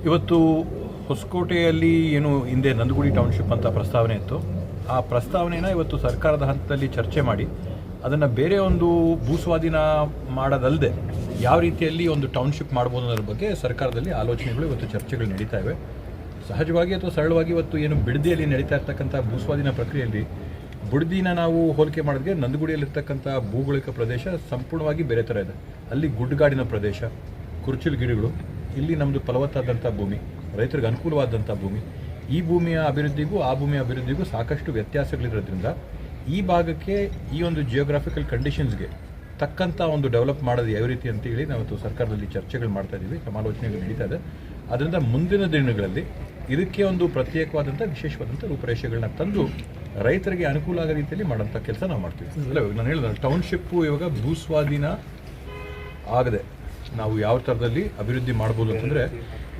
ಇವತ್ತು ಹೊಸಕೋಟೆಯಲ್ಲಿ ಏನು ಹಿಂದೆ ನಂದಗುಡಿ ಟೌನ್ಶಿಪ್ ಅಂತ ಪ್ರಸ್ತಾವನೆ ಇತ್ತು. ಆ ಪ್ರಸ್ತಾವನೆಯನ್ನು ಇವತ್ತು ಸರ್ಕಾರದ ಹಂತದಲ್ಲಿ ಚರ್ಚೆ ಮಾಡಿ ಅದನ್ನು ಬೇರೆ ಒಂದು ಭೂಸ್ವಾಧೀನ ಮಾಡೋದಲ್ಲದೆ ಯಾವ ರೀತಿಯಲ್ಲಿ ಒಂದು ಟೌನ್ಶಿಪ್ ಮಾಡ್ಬೋದು ಅನ್ನೋದ್ರ ಬಗ್ಗೆ ಸರ್ಕಾರದಲ್ಲಿ ಆಲೋಚನೆಗಳು ಇವತ್ತು ಚರ್ಚೆಗಳು ನಡೀತಾ ಇವೆ. ಸಹಜವಾಗಿ ಅಥವಾ ಸರಳವಾಗಿ ಇವತ್ತು ಏನು ಬಿಡದಿಯಲ್ಲಿ ನಡೀತಾ ಇರ್ತಕ್ಕಂಥ ಭೂಸ್ವಾಧೀನ ಪ್ರಕ್ರಿಯೆಯಲ್ಲಿ ಬುಡದಿನ ನಾವು ಹೋಲಿಕೆ ಮಾಡಿದ್ರೆ ನಂದಗುಡಿಯಲ್ಲಿರ್ತಕ್ಕಂಥ ಭೂಗೋಳಿಕ ಪ್ರದೇಶ ಸಂಪೂರ್ಣವಾಗಿ ಬೇರೆ ಥರ ಇದೆ. ಅಲ್ಲಿ ಗುಡ್ಡಗಾಡಿನ ಪ್ರದೇಶ, ಕುರ್ಚಿಲು ಗಿಡಗಳು, ಇಲ್ಲಿ ನಮ್ಮದು ಫಲವತ್ತಾದಂಥ ಭೂಮಿ, ರೈತರಿಗೆ ಅನುಕೂಲವಾದಂಥ ಭೂಮಿ. ಈ ಭೂಮಿಯ ಅಭಿವೃದ್ಧಿಗೂ ಆ ಭೂಮಿಯ ಅಭಿವೃದ್ಧಿಗೂ ಸಾಕಷ್ಟು ವ್ಯತ್ಯಾಸಗಳಿರೋದ್ರಿಂದ ಈ ಭಾಗಕ್ಕೆ ಈ ಒಂದು ಜಿಯೋಗ್ರಾಫಿಕಲ್ ಕಂಡೀಷನ್ಸ್ಗೆ ತಕ್ಕಂಥ ಒಂದು ಡೆವಲಪ್ ಮಾಡೋದು ಯಾವ ರೀತಿ ಅಂತೇಳಿ ನಾವತ್ತು ಸರ್ಕಾರದಲ್ಲಿ ಚರ್ಚೆಗಳು ಮಾಡ್ತಾ ಇದ್ದೀವಿ, ಸಮಾಲೋಚನೆಗಳು ನಡೀತಾ ಇದೆ. ಅದರಿಂದ ಮುಂದಿನ ದಿನಗಳಲ್ಲಿ ಇದಕ್ಕೆ ಒಂದು ಪ್ರತ್ಯೇಕವಾದಂಥ ವಿಶೇಷವಾದಂಥ ರೂಪರೇಷೆಗಳನ್ನ ತಂದು ರೈತರಿಗೆ ಅನುಕೂಲ ಆಗೋ ರೀತಿಯಲ್ಲಿ ಮಾಡೋಂಥ ಕೆಲಸ ನಾವು ಮಾಡ್ತೀವಿ. ಅಲ್ಲ, ನಾನು ಹೇಳಿದ ಟೌನ್ಶಿಪ್ಪು ಇವಾಗ ಭೂಸ್ವಾಧೀನ ಆಗದೆ ನಾವು ಯಾವ ಥರದಲ್ಲಿ ಅಭಿವೃದ್ಧಿ ಮಾಡ್ಬೋದು ಅಂತಂದರೆ,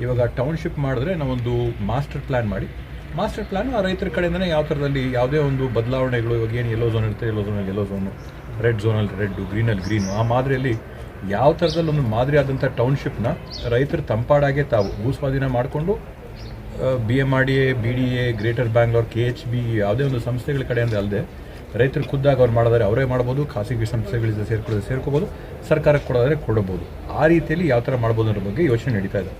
ಇವಾಗ ಟೌನ್ಶಿಪ್ ಮಾಡಿದ್ರೆ ನಾವೊಂದು ಮಾಸ್ಟರ್ ಪ್ಲ್ಯಾನ್ ಮಾಡಿ, ಮಾಸ್ಟರ್ ಪ್ಲ್ಯಾನ್ ಆ ರೈತರ ಕಡೆಯಿಂದನೇ ಯಾವ ಥರದಲ್ಲಿ ಯಾವುದೇ ಒಂದು ಬದಲಾವಣೆಗಳು, ಇವಾಗ ಏನು ಎಲ್ಲೋ ಝೋನ್ ಇರುತ್ತೆ, ಎಲ್ಲೋ ಝೋನಲ್ಲಿ ಎಲ್ಲೋ ಝೋನು, ರೆಡ್ ಝೋನಲ್ಲಿ ರೆಡ್ಡು, ಗ್ರೀನಲ್ಲಿ ಗ್ರೀನು, ಆ ಮಾದರಿಯಲ್ಲಿ ಯಾವ ಥರದಲ್ಲಿ ಒಂದು ಮಾದರಿ ಆದಂಥ ಟೌನ್ಶಿಪ್ನ ರೈತರು ತಂಪಾಡಾಗೆ ತಾವು ಭೂಸ್ವಾಧೀನ ಮಾಡಿಕೊಂಡು BMRDA, BDA, greater Bangalore, KHB ಯಾವುದೇ ಒಂದು ಸಂಸ್ಥೆಗಳ ಕಡೆಯಿಂದ ಅಲ್ಲದೆ ರೈತರು ಖುದ್ದಾಗಿ ಅವ್ರು ಮಾಡಿದರೆ ಅವರೇ ಮಾಡ್ಬೋದು, ಖಾಸಗಿ ಸಂಸ್ಥೆಗಳಿಂದ ಸೇರ್ಕೋಬೋದು, ಸರ್ಕಾರಕ್ಕೆ ಕೊಡೋದಾದರೆ ಕೊಡಬಹುದು. ಆ ರೀತಿಯಲ್ಲಿ ಯಾವ ಥರ ಮಾಡ್ಬೋದು ಅನ್ನೋ ಬಗ್ಗೆ ಯೋಚನೆ ನಡೀತಾ ಇದೆ.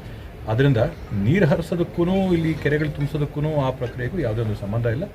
ಅದರಿಂದ ನೀರು ಹರಿಸೋದಕ್ಕೂ ಇಲ್ಲಿ ಕೆರೆಗಳು ತುಂಬಿಸೋದಕ್ಕೂ ಆ ಪ್ರಕ್ರಿಯೆಗೂ ಯಾವುದೇ ಒಂದು ಸಂಬಂಧ ಇಲ್ಲ.